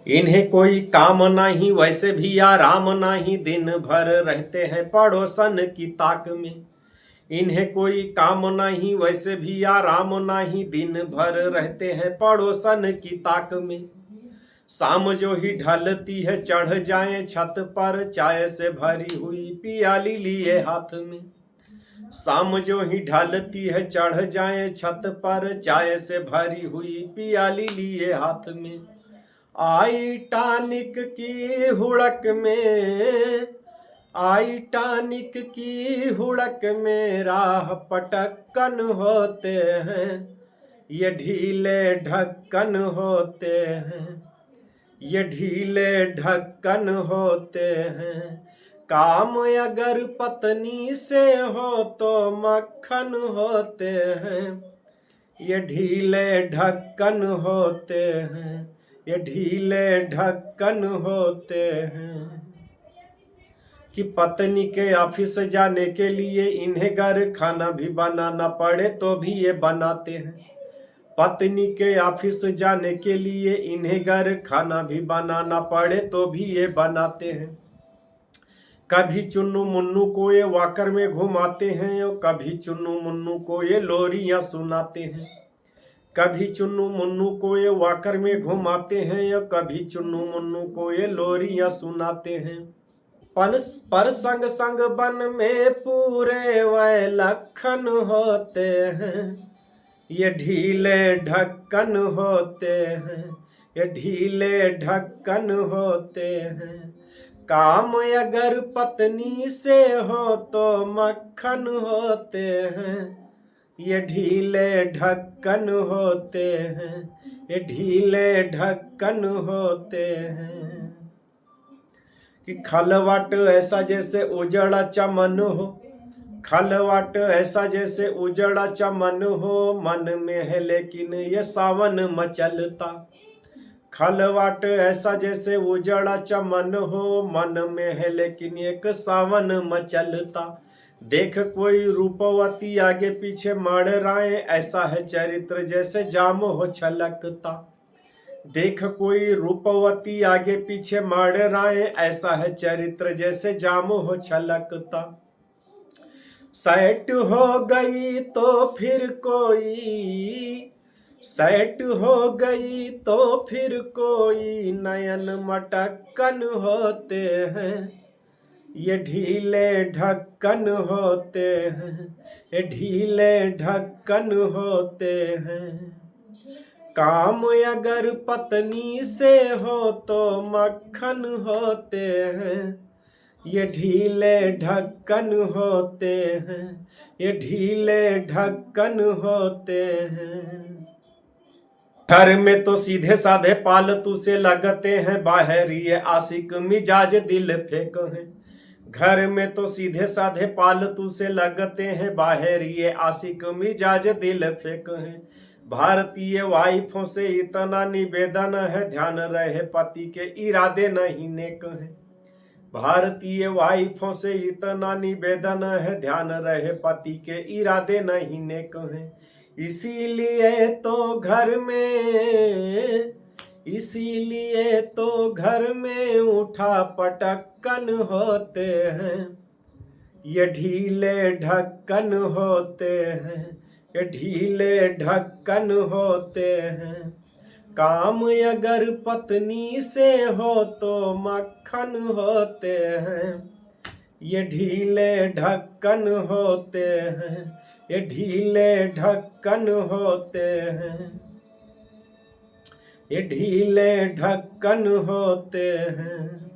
इन्हें कोई काम नहीं, वैसे भी आराम नहीं, दिन भर रहते हैं पड़ोसन की ताक में। इन्हें कोई काम नहीं, वैसे भी आराम नहीं, दिन भर रहते हैं पड़ोसन की ताक में। शाम जो ही ढलती है चढ़ जाएं छत पर, चाय से भरी हुई पियाली लिए हाथ में। शाम जो ही ढलती है चढ़ जाएं छत पर, चाय से भरी हुई पियाली लिए हाथ में। आई टानिक की हुड़क में, आई टानिक की हुड़क में राह पटक्कन होते हैं, ये ढीले ढक्कन होते हैं, ये ढीले ढक्कन होते हैं। काम अगर पत्नी से हो तो मक्खन होते हैं, ये ढीले ढक्कन होते हैं, ये ढीले ढक्कन होते हैं। कि पत्नी के ऑफिस जाने के लिए इन्हें घर खाना भी बनाना पड़े तो भी ये बनाते हैं। पत्नी के ऑफिस जाने के लिए इन्हें घर खाना भी बनाना पड़े तो भी ये बनाते हैं। कभी चुन्नू मुन्नू को ये वॉकर में घुमाते हैं और कभी चुन्नू मुन्नू को ये लोरियां सुनाते हैं। कभी चुन्नू मुन्नू को ये वॉकर में घुमाते हैं या कभी चुन्नू मुन्नू को ये लोरियां सुनाते हैं। पर संग संग बन में पूरे वह लखन होते हैं, ये ढीले ढक्कन होते हैं, ये ढीले ढक्कन होते हैं। काम अगर पत्नी से हो तो मक्खन होते हैं, ये ढीले ढक्कन होते हैं, ये ढीले ढक्कन होते हैं। कि खलवट ऐसा जैसे उजड़ा चमन हो, खलवट ऐसा जैसे उजड़ा चमन हो, मन में है लेकिन ये सावन मचलता। खलवट ऐसा जैसे उजड़ा चमन हो, मन में है लेकिन एक सावन मचलता। देख कोई रूपवती आगे पीछे मड़ राए, ऐसा है चरित्र जैसे जाम हो छलकता। देख कोई रूपवती आगे पीछे मड़ राए, ऐसा है चरित्र जैसे जाम हो छलकता। सेट हो गई तो फिर कोई, सेट हो गई तो फिर कोई नयन मटक्कन होते हैं, ये ढीले ढक्कन होते हैं, ये ढीले ढक्कन होते हैं। काम अगर पत्नी से हो तो मक्खन होते हैं, ये ढीले ढक्कन होते हैं, ये ढीले ढक्कन होते हैं। घर में तो सीधे साधे पालतू से लगते हैं, बाहर ये आशिक मिजाज दिल फेंक हैं। घर में तो सीधे साधे पालतू से लगते हैं, बाहर ये आशिक मिजाज दिल फेंक हैं। भारतीय वाइफों से इतना निवेदन है, ध्यान रहे पति के इरादे नहीं नेक हैं। भारतीय वाइफों से इतना निवेदन है, ध्यान रहे पति के इरादे नहीं नेक हैं। इसीलिए तो घर में, इसीलिए तो घर में उठा पटक्कन होते हैं, ये ढीले ढक्कन होते हैं, ये ढीले ढक्कन होते हैं। काम अगर पत्नी से हो तो मक्खन होते हैं, ये ढीले ढक्कन होते हैं, ये ढीले ढक्कन होते हैं, ये ढीले ढक्कन होते हैं।